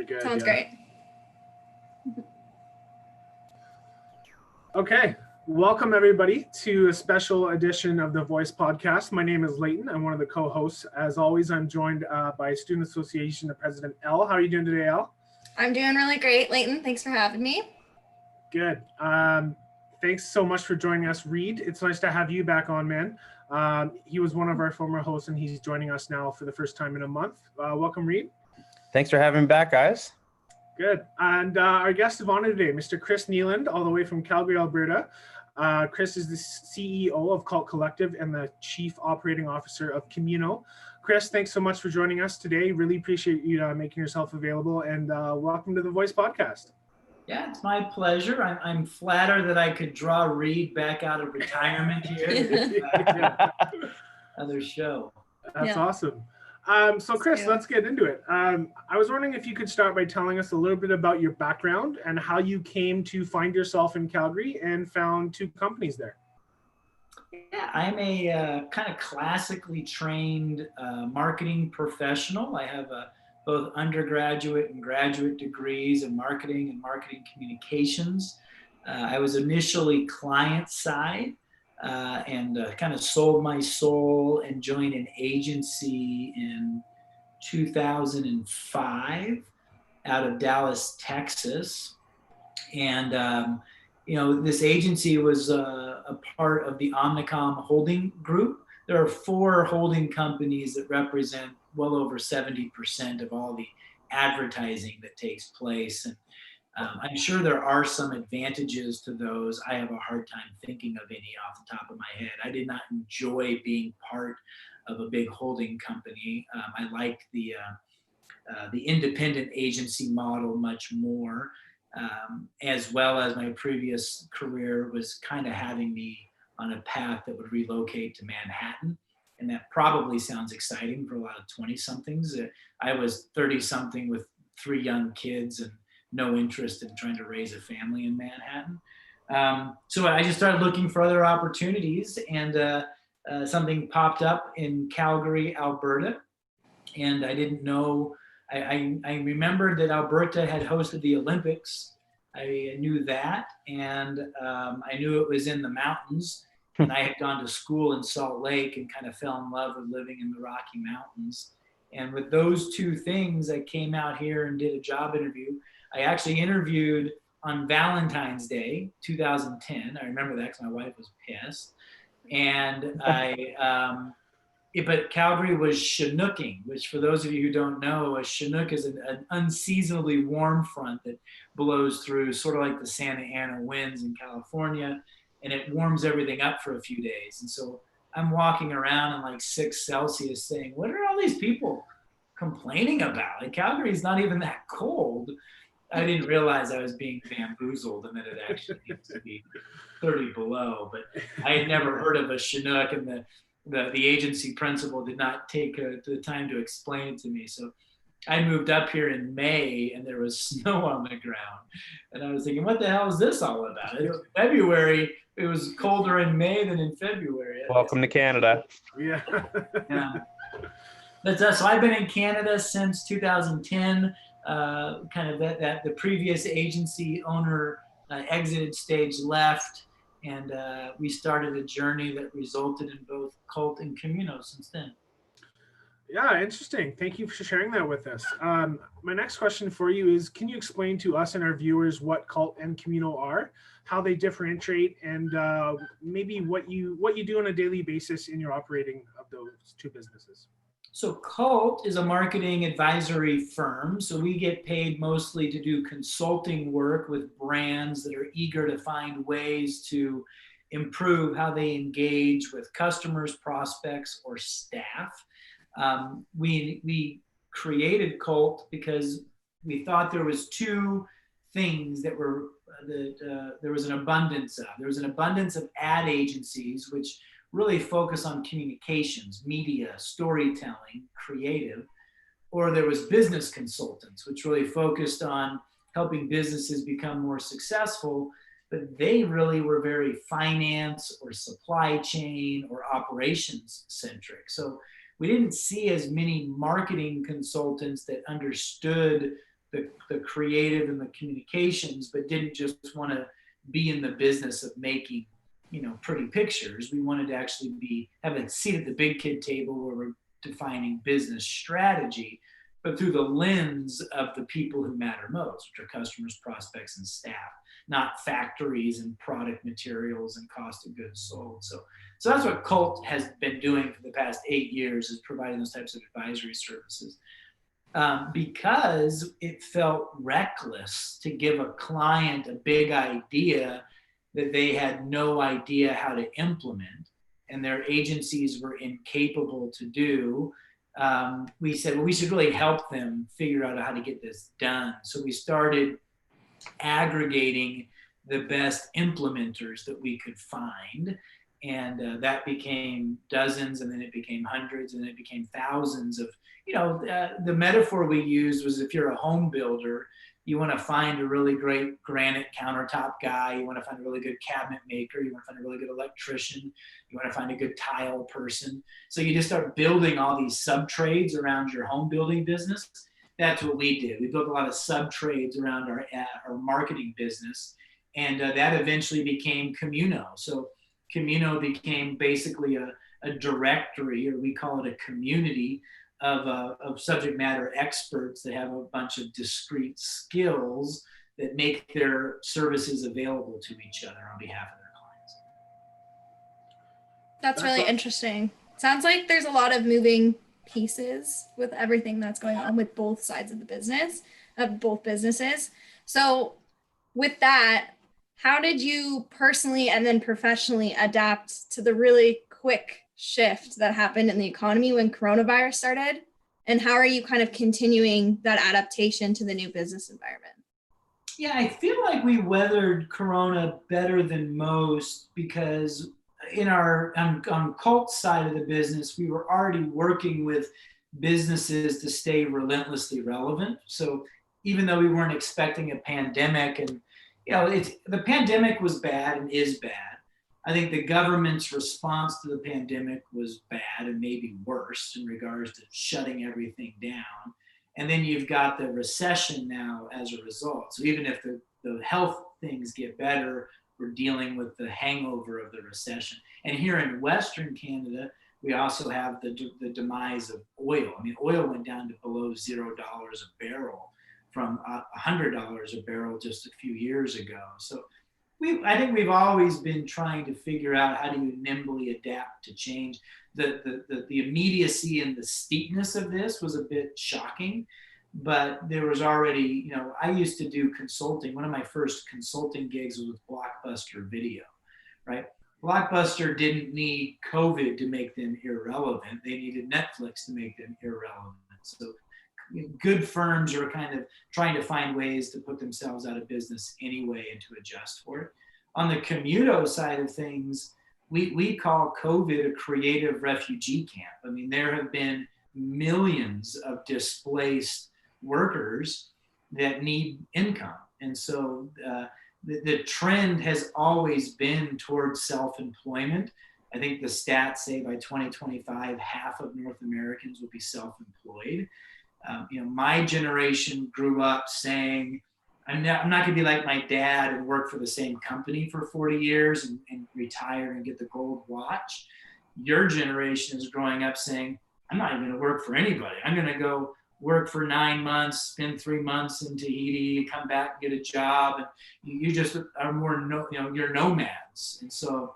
Very good. Sounds great. Okay. Welcome, everybody, to a special edition of the Voice Podcast. My name is Leighton. I'm one of the co-hosts. As always, I'm joined by Student Association President Elle. How are you doing today, Elle? I'm doing really great, Leighton. Thanks for having me. Good. Thanks so much for joining us, Reed. It's nice to have you back on, man. He was one of our former hosts, and he's joining us now for the first time in a month. Welcome, Reed. Thanks for having me back, guys. Good. And our guest of honor today, Mr. Chris Kneeland, all the way from Calgary, Alberta. Chris is the CEO of Cult Collective and the Chief Operating Officer of Communal. Chris, thanks so much for joining us today. Really appreciate you making yourself available, and welcome to the Voice Podcast. Yeah, it's my pleasure. I'm flattered that I could draw Reed back out of retirement here. Another show. That's awesome. So Chris, let's get into it. I was wondering if you could start by telling us a little bit about your background and how you came to find yourself in Calgary and found two companies there. Yeah, I'm a kind of classically trained marketing professional. I have both undergraduate and graduate degrees in marketing and marketing communications. I was initially client side and kind of sold my soul and joined an agency in 2005 out of Dallas, Texas. And, this agency was a part of the Omnicom holding group. There are 4 holding companies that represent well over 70% of all the advertising that takes place. And I'm sure there are some advantages to those. I have a hard time thinking of any off the top of my head. I did not enjoy being part of a big holding company. I liked the independent agency model much more, as well as my previous career was kind of having me on a path that would relocate to Manhattan. And that probably sounds exciting for a lot of 20-somethings. I was 30-something with 3 young kids and no interest in trying to raise a family in Manhattan. So I just started looking for other opportunities, and something popped up in Calgary, Alberta. And I didn't know, I remembered that Alberta had hosted the Olympics. I knew that, and I knew it was in the mountains. And I had gone to school in Salt Lake and kind of fell in love with living in the Rocky Mountains. And with those 2 things, I came out here and did a job interview. I actually interviewed on Valentine's Day, 2010. I remember that because my wife was pissed. And but Calgary was Chinooking, which for those of you who don't know, a Chinook is an unseasonably warm front that blows through, sort of like the Santa Ana winds in California. And it warms everything up for a few days. And so I'm walking around in like 6 Celsius saying, what are all these people complaining about? Like, Calgary is not even that cold. I didn't realize I was being bamboozled and that it actually needs to be 30 below. But I had never heard of a Chinook, and the agency principal did not take the time to explain it to me. So I moved up here in May and there was snow on the ground. And I was thinking, what the hell is this all about? It was February. It was colder in May than in February. Welcome to Canada. Yeah. Yeah. But so I've been in Canada since 2010. Kind of that the previous agency owner exited, stage left, and we started a journey that resulted in both Cult and Communal since then. Yeah, interesting. Thank you for sharing that with us. My next question for you is, can you explain to us and our viewers what Cult and Communal are, how they differentiate, and maybe what you do on a daily basis in your operating of those 2 businesses? So Cult is a marketing advisory firm. So we get paid mostly to do consulting work with brands that are eager to find ways to improve how they engage with customers, prospects, or staff. We created Cult because we thought there was 2 things that were there was an abundance of. There was an abundance of ad agencies which really focus on communications, media, storytelling, creative, or there was business consultants which really focused on helping businesses become more successful, but they really were very finance or supply chain or operations centric. So we didn't see as many marketing consultants that understood the creative and the communications, but didn't just want to be in the business of making, pretty pictures. We wanted to actually have a seat at the big kid table where we're defining business strategy, but through the lens of the people who matter most, which are customers, prospects, and staff, not factories and product materials and cost of goods sold. So that's what Cult has been doing for the past 8 years, is providing those types of advisory services. Because it felt reckless to give a client a big idea that they had no idea how to implement, and their agencies were incapable to do. We said, well, we should really help them figure out how to get this done. So we started aggregating the best implementers that we could find. And that became dozens, and then it became hundreds, and then it became thousands of, the metaphor we used was, if you're a home builder, you want to find a really great granite countertop guy, you want to find a really good cabinet maker, you want to find a really good electrician, you want to find a good tile person. So you just start building all these sub-trades around your home building business. That's what we did. We built a lot of sub-trades around our marketing business, and that eventually became Communal. So Communal became basically a directory, or we call it a community of subject matter experts that have a bunch of discrete skills that make their services available to each other on behalf of their clients. That's really interesting. Sounds like there's a lot of moving pieces with everything that's going on with both sides of the business, of both businesses. So with that, how did you personally and then professionally adapt to the really quick shift that happened in the economy when coronavirus started? And how are you kind of continuing that adaptation to the new business environment? Yeah, I feel like we weathered Corona better than most, because in on Cult's side of the business, we were already working with businesses to stay relentlessly relevant. So even though we weren't expecting a pandemic, and the pandemic was bad and is bad. I think the government's response to the pandemic was bad and maybe worse in regards to shutting everything down. And then you've got the recession now as a result. So even if the health things get better, we're dealing with the hangover of the recession. And here in Western Canada, we also have the demise of oil. I mean, oil went down to below $0 a barrel from $100 a barrel just a few years ago. So I think we've always been trying to figure out, how do you nimbly adapt to change. The immediacy and the steepness of this was a bit shocking, but there was already, I used to do consulting. One of my first consulting gigs was with Blockbuster Video, right? Blockbuster didn't need COVID to make them irrelevant. They needed Netflix to make them irrelevant. So good firms are kind of trying to find ways to put themselves out of business anyway and to adjust for it. On the Communal side of things, we call COVID a creative refugee camp. I mean, there have been millions of displaced workers that need income. And so the trend has always been towards self-employment. I think the stats say by 2025, half of North Americans will be self-employed. My generation grew up saying, I'm not going to be like my dad and work for the same company for 40 years and retire and get the gold watch. Your generation is growing up saying, I'm not even going to work for anybody. I'm going to go work for 9 months, spend 3 months in Tahiti, come back, get a job. And you just are more, you're nomads. And so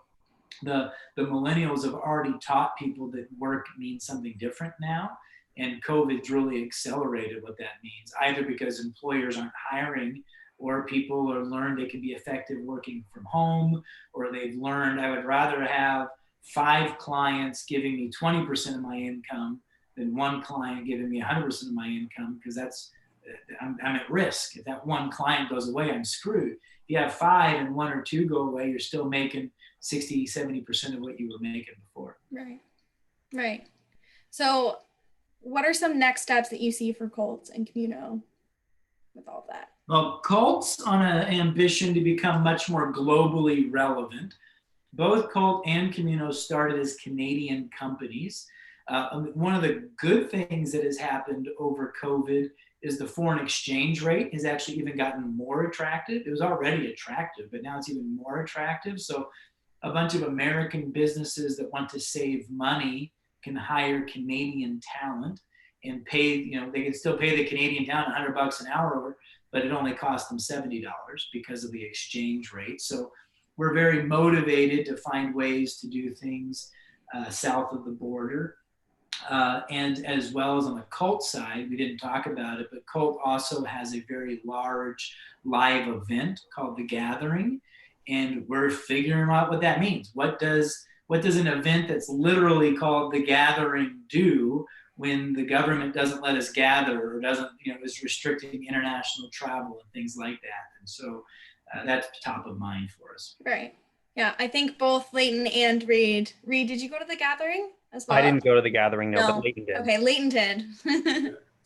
the millennials have already taught people that work means something different now. And COVID's really accelerated what that means, either because employers aren't hiring, or people have learned they can be effective working from home, or they've learned, I would rather have 5 clients giving me 20% of my income than 1 client giving me 100% of my income, because I'm at risk. If that 1 client goes away, I'm screwed. If you have 5 and 1 or 2 go away, you're still making 60, 70% of what you were making before. Right. So what are some next steps that you see for Cult and Communal with all of that? Well, Cult's on an ambition to become much more globally relevant. Both Cult and Communal started as Canadian companies. One of the good things that has happened over COVID is the foreign exchange rate has actually even gotten more attractive. It was already attractive, but now it's even more attractive. So a bunch of American businesses that want to save money can hire Canadian talent and pay, they can still pay the Canadian talent $100 an hour, but it only costs them $70 because of the exchange rate. So we're very motivated to find ways to do things south of the border. And as well as on the cult side, we didn't talk about it, but cult also has a very large live event called The Gathering. And we're figuring out what that means. What does an event that's literally called The Gathering do when the government doesn't let us gather or doesn't, is restricting international travel and things like that? And so that's top of mind for us. Right. Yeah, I think both Leighton and Reed. Reed, did you go to The Gathering as well? I didn't go to The Gathering, no. But Leighton did. Okay, Leighton did. Do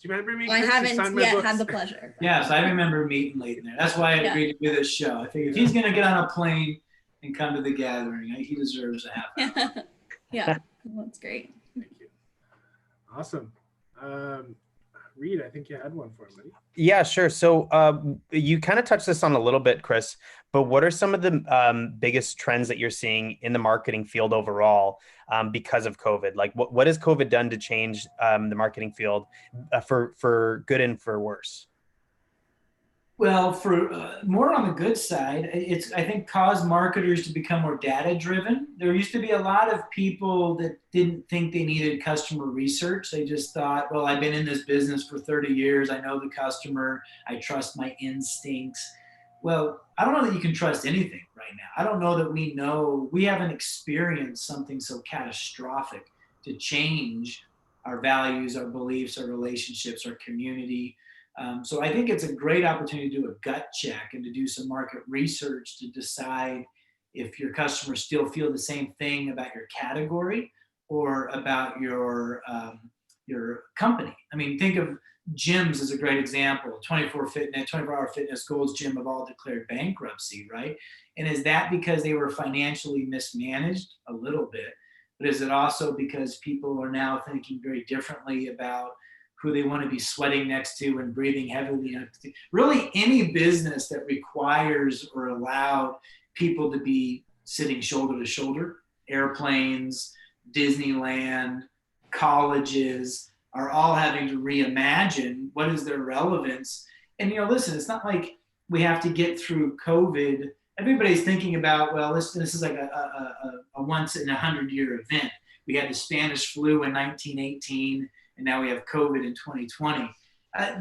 you remember me? Well, I Chris? haven't yet had the pleasure. Yeah, so I remember meeting Leighton there. That's why I agreed to do this show. I figured if he's going to get on a plane and come to The Gathering, he deserves a half hour. Yeah, that's great. Thank you. Awesome. Reed, I think you had one for me. Yeah, sure. So you kind of touched this on a little bit, Chris, but what are some of the biggest trends that you're seeing in the marketing field overall because of COVID? Like what has COVID done to change the marketing field for good and for worse? Well, for more on the good side, it's, I think, caused marketers to become more data driven. There used to be a lot of people that didn't think they needed customer research. They just thought, well, I've been in this business for 30 years. I know the customer. I trust my instincts. Well, I don't know that you can trust anything right now. I don't know that we haven't experienced something so catastrophic to change our values, our beliefs, our relationships, our community. So I think it's a great opportunity to do a gut check and to do some market research to decide if your customers still feel the same thing about your category or about your company. I mean, think of gyms as a great example. 24-hour fitness, Gold's Gym have all declared bankruptcy, right? And is that because they were financially mismanaged? A little bit. But is it also because people are now thinking very differently about who they want to be sweating next to and breathing heavily next to? Really, any business that requires or allowed people to be sitting shoulder to shoulder, airplanes, Disneyland, colleges, are all having to reimagine what is their relevance. And, listen, it's not like we have to get through COVID. Everybody's thinking about, well, this is like a once in 100-year event. We had the Spanish flu in 1918, and now we have COVID in 2020.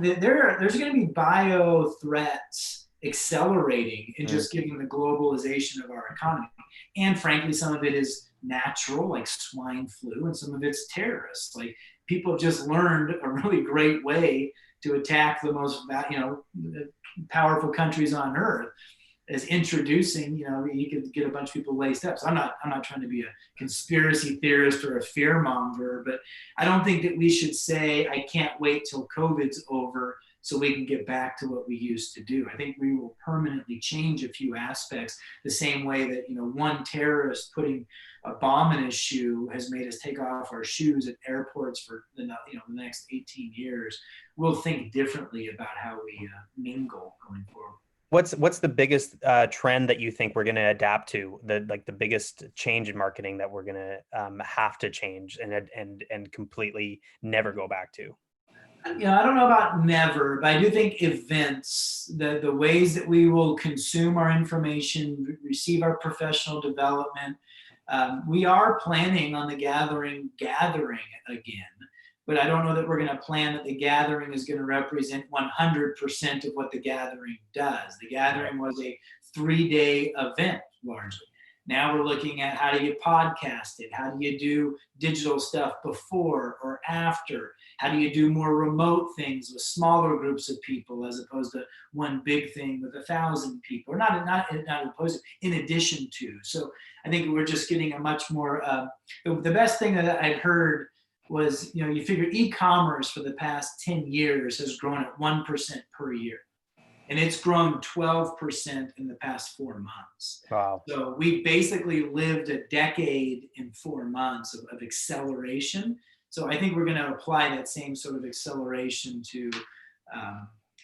There's going to be bio threats accelerating and just given the globalization of our economy. And frankly, some of it is natural, like swine flu, and some of it's terrorists. Like, people have just learned a really great way to attack the most, powerful countries on earth, is introducing, you could get a bunch of people laced up. So I'm not trying to be a conspiracy theorist or a fear monger, but I don't think that we should say, I can't wait till COVID's over so we can get back to what we used to do. I think we will permanently change a few aspects, the same way that, one terrorist putting a bomb in his shoe has made us take off our shoes at airports for the next 18 years. We'll think differently about how we mingle going forward. What's the biggest trend that you think we're going to adapt to? The biggest change in marketing that we're going to have to change and completely never go back to? I don't know about never, but I do think events, the ways that we will consume our information, receive our professional development. We are planning on the gathering again, but I don't know that we're going to plan that the gathering is going to represent 100% of what the gathering does. The gathering was a 3-day event largely. Now we're looking at how do you podcast it? How do you do digital stuff before or after? How do you do more remote things with smaller groups of people as opposed to one big thing with 1,000 people? Or not opposed to, in addition to. So I think we're just getting a much more, the best thing that I'd heard was, you figure e-commerce for the past 10 years has grown at 1% per year. And it's grown 12% in the past 4 months. Wow. So we basically lived a decade in 4 months of acceleration. So I think we're going to apply that same sort of acceleration to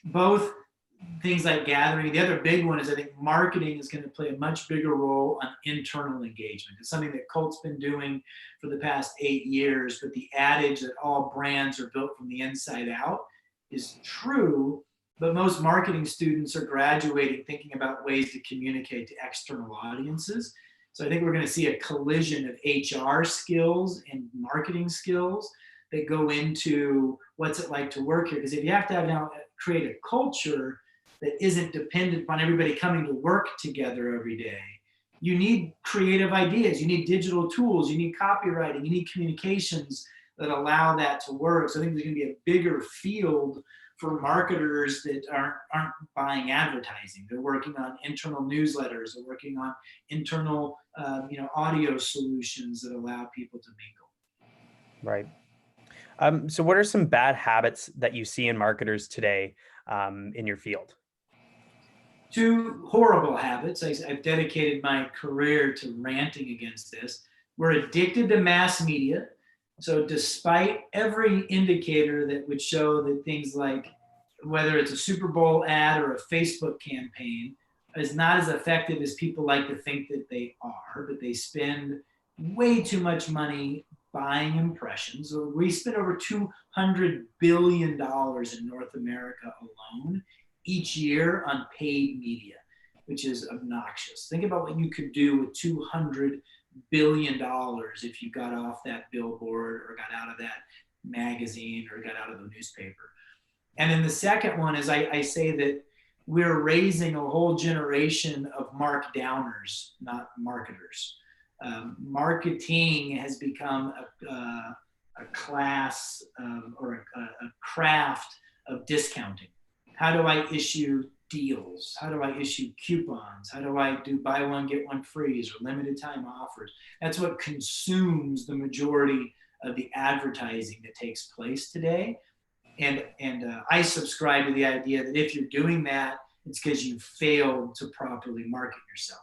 Both things like gathering. The other big one is I think marketing is going to play a much bigger role on internal engagement. It's something that Cult's been doing for the past 8 years, but the adage that all brands are built from the inside out is true, but most marketing students are graduating thinking about ways to communicate to external audiences. So I think we're going to see a collision of HR skills and marketing skills that go into what's it like to work here. Because if you have to have now create a culture that isn't dependent on everybody coming to work together every day, you need creative ideas, you need digital tools, you need copywriting, you need communications that allow that to work. So I think there's going to be a bigger field for marketers that aren't buying advertising. They're working on internal newsletters, they're working on internal audio solutions that allow people to mingle. Right. So what are some bad habits that you see in marketers today in your field? 2 horrible habits. I've dedicated my career to ranting against this. We're addicted to mass media. So despite every indicator that would show that things like whether it's a Super Bowl ad or a Facebook campaign is not as effective as people like to think that they are, but they spend way too much money buying impressions. So we spend over $200 billion in North America alone each year on paid media, which is obnoxious. Think about what you could do with $200 billion if you got off that billboard or got out of that magazine or got out of the newspaper. And then the second one is I say that we're raising a whole generation of markdowners, not marketers. Marketing has become a class or a craft of discounting. How do I issue deals? How do I issue coupons? How do I do buy one, get one free or limited time offers? That's what consumes the majority of the advertising that takes place today. And I subscribe to the idea that if you're doing that, it's because you failed to properly market yourself.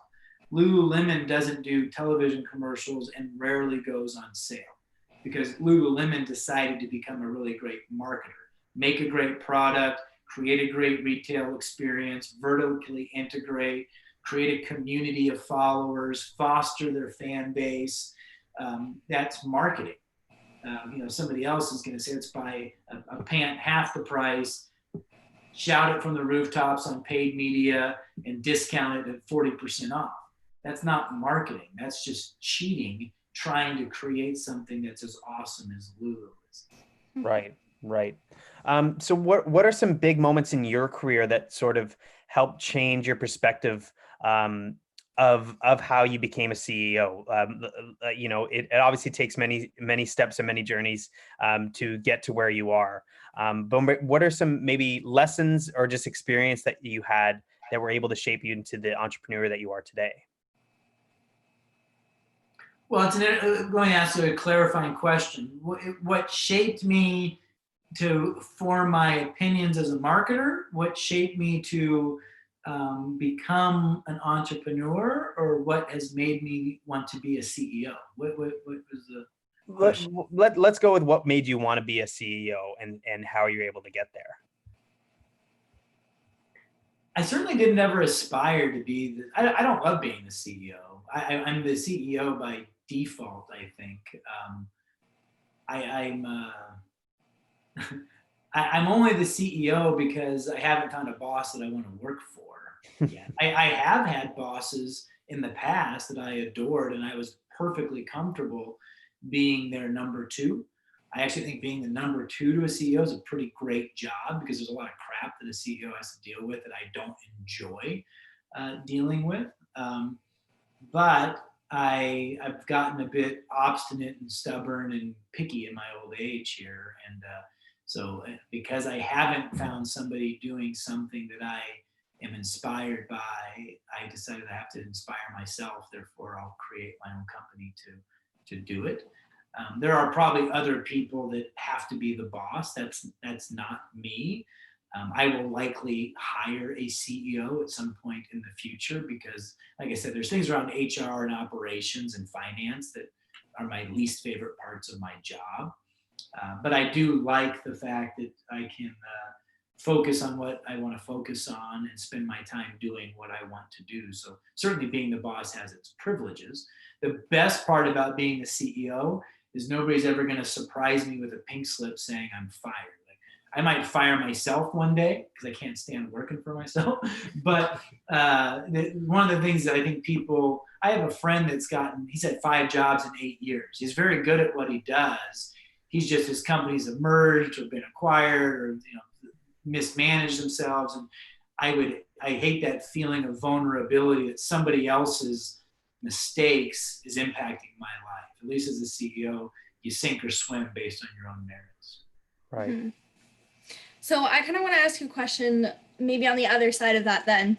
Lululemon doesn't do television commercials and rarely goes on sale because Lululemon decided to become a really great marketer, make a great product, create a great retail experience, vertically integrate, create a community of followers, foster their fan base. That's marketing. Somebody else is going to say, let's buy a pant half the price, shout it from the rooftops on paid media, and discount it at 40% off. That's not marketing. That's just cheating, trying to create something that's as awesome as Lulu is. Right. So what are some big moments in your career that sort of helped change your perspective of how you became a CEO? It obviously takes many steps and many journeys to get to where you are. But what are some maybe lessons or just experience that you had that were able to shape you into the entrepreneur that you are today? Well, I'm going to ask a clarifying question. What shaped me to form my opinions as a marketer? What shaped me to become an entrepreneur, or what has made me want to be a CEO? What was the question? Let's go with what made you want to be a CEO and how you're able to get there. I certainly didn't ever aspire to be I don't love being the CEO. I'm the CEO by default, I think. I'm only the CEO because I haven't found a boss that I want to work for yet. I have had bosses in the past that I adored, and I was perfectly comfortable being their number 2. I actually think being the number 2 to a CEO is a pretty great job because there's a lot of crap that a CEO has to deal with that I don't enjoy dealing with. But I've gotten a bit obstinate and stubborn and picky in my old age here. And so because I haven't found somebody doing something that I am inspired by, I decided I have to inspire myself. Therefore, I'll create my own company to do it. There are probably other people that have to be the boss. That's not me. I will likely hire a CEO at some point in the future because, like I said, there's things around HR and operations and finance that are my least favorite parts of my job. But I do like the fact that I can focus on what I want to focus on and spend my time doing what I want to do. So certainly being the boss has its privileges. The best part about being the CEO is nobody's ever going to surprise me with a pink slip saying I'm fired. Like, I might fire myself one day because I can't stand working for myself. But one of the things that I think I have a friend he's had 5 jobs in 8 years. He's very good at what he does. He's just, his companies have merged or been acquired or, mismanaged themselves. And I hate that feeling of vulnerability that somebody else's mistakes is impacting my life. At least as a CEO, you sink or swim based on your own merits. Right. Mm-hmm. So I kind of want to ask you a question, maybe on the other side of that then.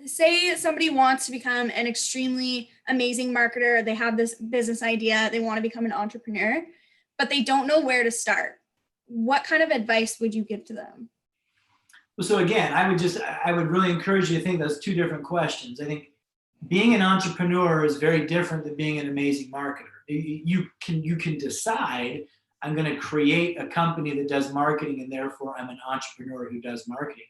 Say somebody wants to become an extremely amazing marketer. They have this business idea. They want to become an entrepreneur, but they don't know where to start. What kind of advice would you give to them? So again, I would really encourage you to think those 2 different questions. I think being an entrepreneur is very different than being an amazing marketer. You can decide, I'm going to create a company that does marketing, and therefore I'm an entrepreneur who does marketing.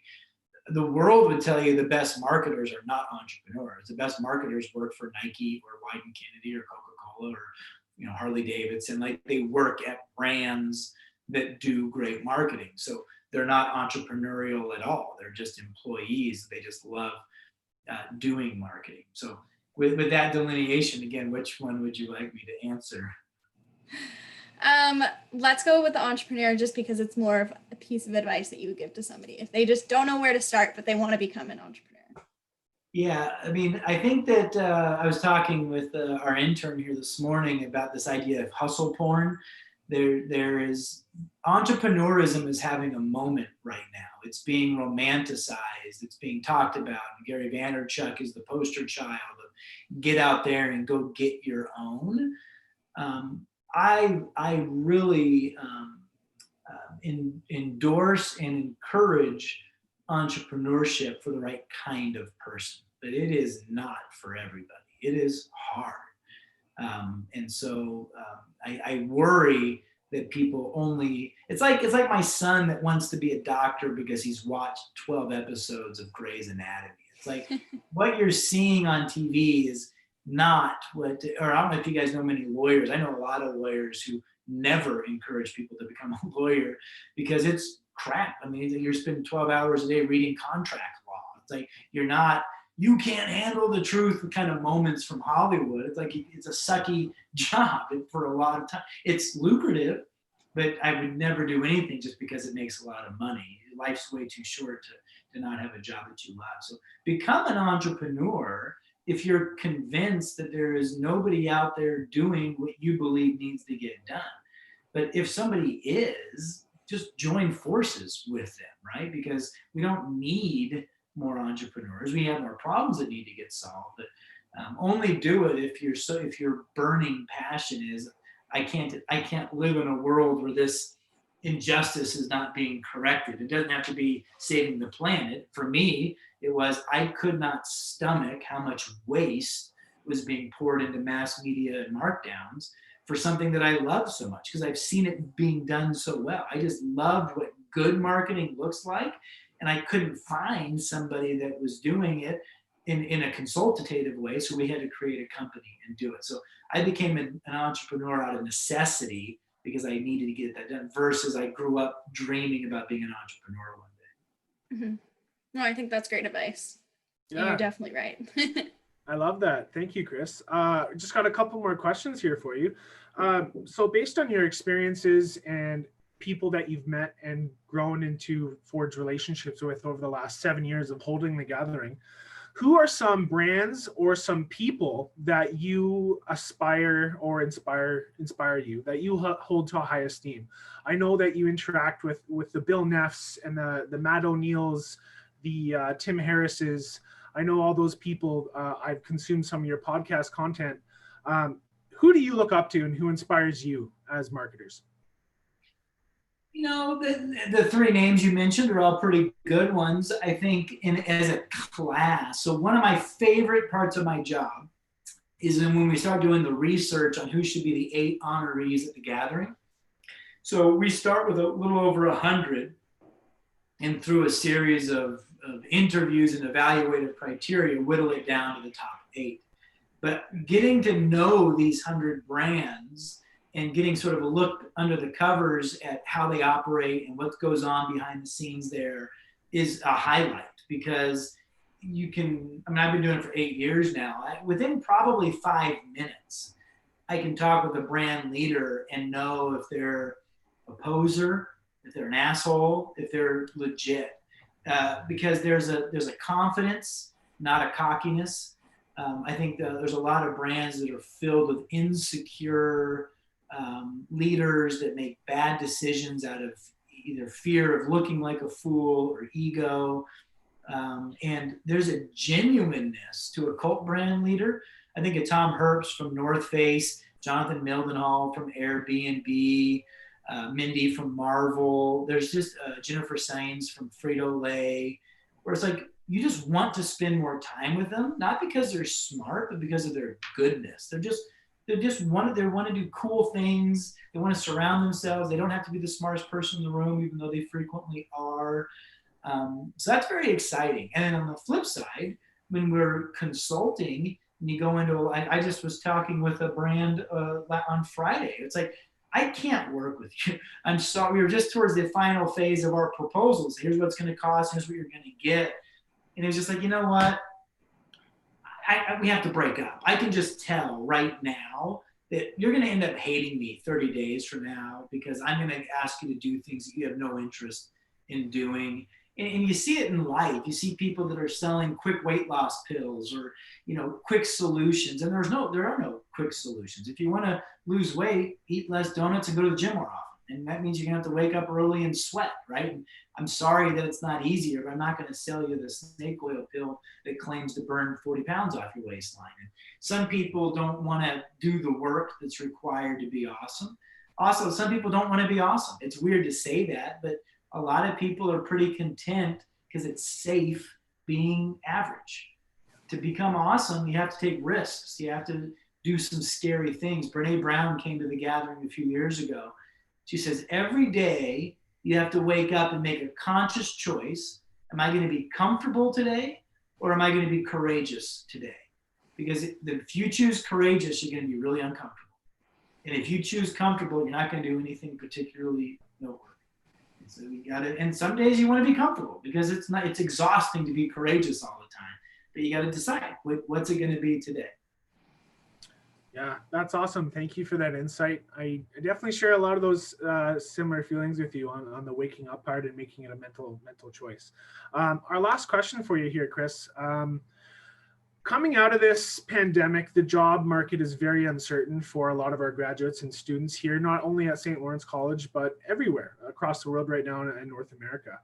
The world would tell you the best marketers are not entrepreneurs. The best marketers work for Nike or Wyden Kennedy or Coca-Cola or Harley Davidson. Like, they work at brands that do great marketing. So they're not entrepreneurial at all. They're just employees. They just love doing marketing. So with that delineation, again, which one would you like me to answer? Let's go with the entrepreneur, just because it's more of a piece of advice that you would give to somebody if they just don't know where to start, but they want to become an entrepreneur. Yeah, I mean, I think that I was talking with our intern here this morning about this idea of hustle porn. There is, entrepreneurism is having a moment right now. It's being romanticized. It's being talked about. Gary Vaynerchuk is the poster child of get out there and go get your own. I really endorse and encourage entrepreneurship for the right kind of person, but it is not for everybody. It is hard. And so I worry that people only, it's like my son that wants to be a doctor because he's watched 12 episodes of Grey's Anatomy. It's like what you're seeing on TV is not what, or I don't know if you guys know many lawyers. I know a lot of lawyers who never encourage people to become a lawyer because it's crap. I mean, you're spending 12 hours a day reading contract law. It's like you can't handle the truth kind of moments from Hollywood. It's like it's a sucky job for a lot of time. It's lucrative, but I would never do anything just because it makes a lot of money. Life's way too short to not have a job that you love. So become an entrepreneur if you're convinced that there is nobody out there doing what you believe needs to get done. But if somebody is, just join forces with them, right? Because we don't need more entrepreneurs. We have more problems that need to get solved. But only do it if your burning passion is, I can't live in a world where this injustice is not being corrected. It doesn't have to be saving the planet. For me, it was I could not stomach how much waste was being poured into mass media and markdowns for something that I love so much because I've seen it being done so well. I just loved what good marketing looks like, and I couldn't find somebody that was doing it in a consultative way, so we had to create a company and do it. So I became an entrepreneur out of necessity because I needed to get that done versus I grew up dreaming about being an entrepreneur one day. Mm-hmm. No, I think that's great advice. Yeah. You're definitely right. I love that. Thank you, Chris. Just got a couple more questions here for you. So based on your experiences and people that you've met and grown into forged relationships with over the last 7 years of holding the gathering, who are some brands or some people that you aspire or inspire you, that you hold to a high esteem? I know that you interact with the Bill Neffs and the Matt O'Neills, the Tim Harrises. I know all those people. I've consumed some of your podcast content. Who do you look up to and who inspires you as marketers? You know, the 3 names you mentioned are all pretty good ones, I think, as a class. So one of my favorite parts of my job is when we start doing the research on who should be the 8 honorees at the gathering. So we start with a little over 100. and through a series of interviews and evaluative criteria, whittle it down to the top 8. But getting to know these 100 brands and getting sort of a look under the covers at how they operate and what goes on behind the scenes there is a highlight, because you can, I mean, I've been doing it for 8 years now. Within probably 5 minutes, I can talk with a brand leader and know if they're a poser, if they're an asshole, if they're legit. Because there's a confidence, not a cockiness. I think there's a lot of brands that are filled with insecure leaders that make bad decisions out of either fear of looking like a fool or ego. And there's a genuineness to a cult brand leader. I think of Tom Herbst from North Face, Jonathan Mildenhall from Airbnb, Mindy from Marvel. There's just Jennifer Sainz from Frito-Lay, where it's like, you just want to spend more time with them, not because they're smart, but because of their goodness. They want to do cool things. They want to surround themselves. They don't have to be the smartest person in the room, even though they frequently are. So that's very exciting. And then on the flip side, when we're consulting and you go into, I just was talking with a brand on Friday. It's like, I can't work with you. I'm sorry. We were just towards the final phase of our proposals. Here's what it's going to cost. Here's what you're going to get. And it was just like, you know what? We have to break up. I can just tell right now that you're going to end up hating me 30 days from now, because I'm going to ask you to do things that you have no interest in doing. And you see it in life. You see people that are selling quick weight loss pills or, quick solutions. And there are no quick solutions. If you want to lose weight, eat less donuts and go to the gym more often. And that means you're going to have to wake up early and sweat, right? And I'm sorry that it's not easier, but I'm not going to sell you the snake oil pill that claims to burn 40 pounds off your waistline. And some people don't want to do the work that's required to be awesome. Also, some people don't want to be awesome. It's weird to say that, but a lot of people are pretty content because it's safe being average. To become awesome, you have to take risks. You have to do some scary things. Brene Brown came to the gathering a few years ago. She says, every day you have to wake up and make a conscious choice. Am I going to be comfortable today, or am I going to be courageous today? Because if you choose courageous, you're going to be really uncomfortable. And if you choose comfortable, you're not going to do anything particularly noteworthy. So you got to, and some days you want to be comfortable because it's exhausting to be courageous all the time. But you got to decide, what's it going to be today? Yeah, that's awesome. Thank you for that insight. I definitely share a lot of those similar feelings with you on the waking up part and making it a mental choice. Our last question for you here, Chris. Coming out of this pandemic, the job market is very uncertain for a lot of our graduates and students here, not only at St. Lawrence College, but everywhere across the world right now in North America.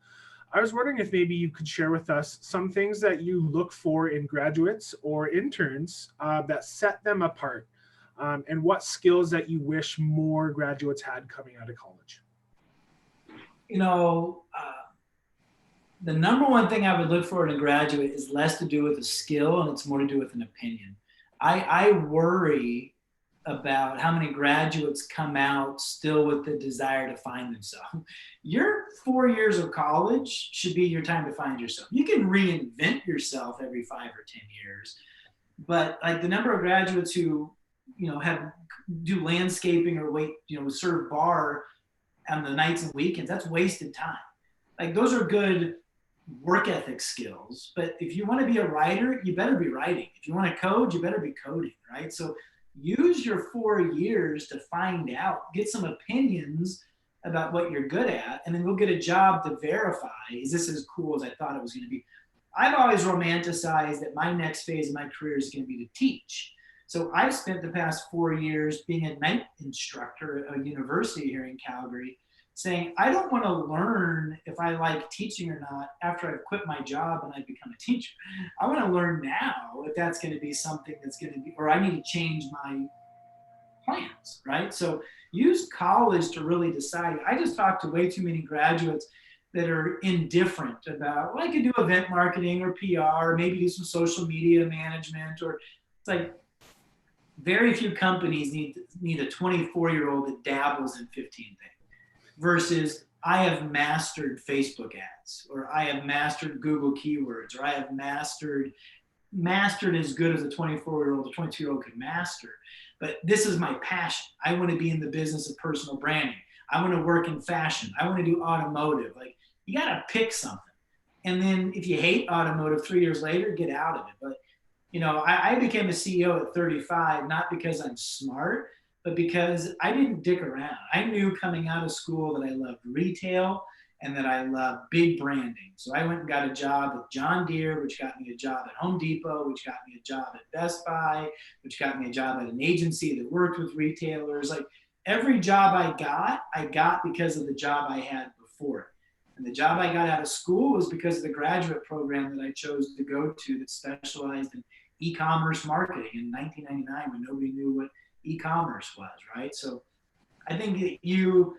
I was wondering if maybe you could share with us some things that you look for in graduates or interns that set them apart, and what skills that you wish more graduates had coming out of college. The number one thing I would look for in a graduate is less to do with a skill and it's more to do with an opinion. I worry about how many graduates come out still with the desire to find themselves. Your 4 years of college should be your time to find yourself. You can reinvent yourself every 5 or 10 years, but like the number of graduates who do landscaping or serve bar on the nights and weekends, that's wasted time. Like those are good work ethic skills, but if you want to be a writer, you better be writing. If you want to code, you better be coding, right? So use your 4 years to find out, get some opinions about what you're good at, and then go get a job to verify, is this as cool as I thought it was going to be? I've always romanticized that my next phase of my career is going to be to teach. So I've spent the past 4 years being a night instructor at a university here in Calgary, saying, I don't want to learn if I like teaching or not after I've quit my job and I become a teacher. I want to learn now if that's going to be something that's going to be, or I need to change my plans, right? So use college to really decide. I just talked to way too many graduates that are indifferent about, well, I could do event marketing or PR, or maybe do some social media management, or it's like, very few companies need a 24-year-old that dabbles in 15 things versus I have mastered Facebook ads, or I have mastered Google keywords, or I have mastered as good as a 24-year-old or 22-year-old could master. But this is my passion. I want to be in the business of personal branding. I want to work in fashion. I want to do automotive. Like, you got to pick something. And then if you hate automotive 3 years later, get out of it. But, you know, I became a CEO at 35, not because I'm smart, but because I didn't dick around. I knew coming out of school that I loved retail and that I loved big branding. So I went and got a job with John Deere, which got me a job at Home Depot, which got me a job at Best Buy, which got me a job at an agency that worked with retailers. Like, every job I got because of the job I had before it. And the job I got out of school was because of the graduate program that I chose to go to that specialized in e-commerce marketing in 1999, when nobody knew what e-commerce was, right? So I think that you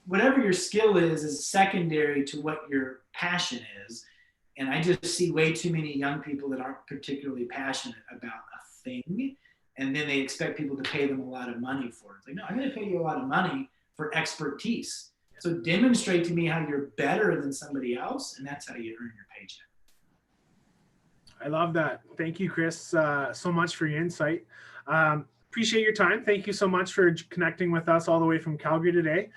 whatever your skill is secondary to what your passion is. And I just see way too many young people that aren't particularly passionate about a thing, and then they expect people to pay them a lot of money for it. It's like, no, I'm going to pay you a lot of money for expertise. So demonstrate to me how you're better than somebody else, and that's how you earn your paycheck. I love that. Thank you, Chris, so much for your insight. Appreciate your time. Thank you so much for connecting with us all the way from Calgary today.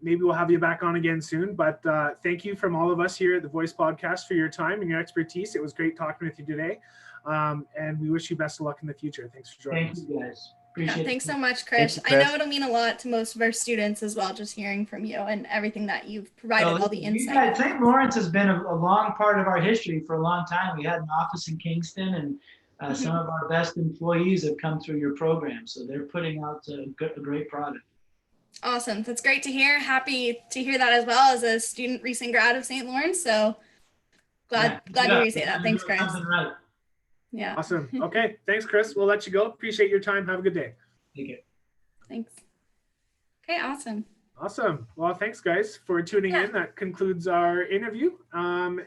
Maybe we'll have you back on again soon, but thank you from all of us here at the Voice Podcast for your time and your expertise. It was great talking with you today. And we wish you best of luck in the future. Thanks for joining us. Thank you, guys. Appreciate Thanks so much, Chris. Thank you, Chris. I know it'll mean a lot to most of our students as well, just hearing from you and everything that you've provided, all the insight. St. Lawrence has been a long part of our history for a long time. We had an office in Kingston, and some of our best employees have come through your program. So they're putting out a great product. Awesome. That's great to hear. Happy to hear that as well, as a student recent grad of St. Lawrence. So glad to hear you say that. Thanks, Chris. Right. Yeah. Awesome. Okay. Thanks, Chris. We'll let you go. Appreciate your time. Have a good day. Take it. Thanks. Okay, awesome. Awesome. Well, thanks, guys, for tuning in. That concludes our interview. And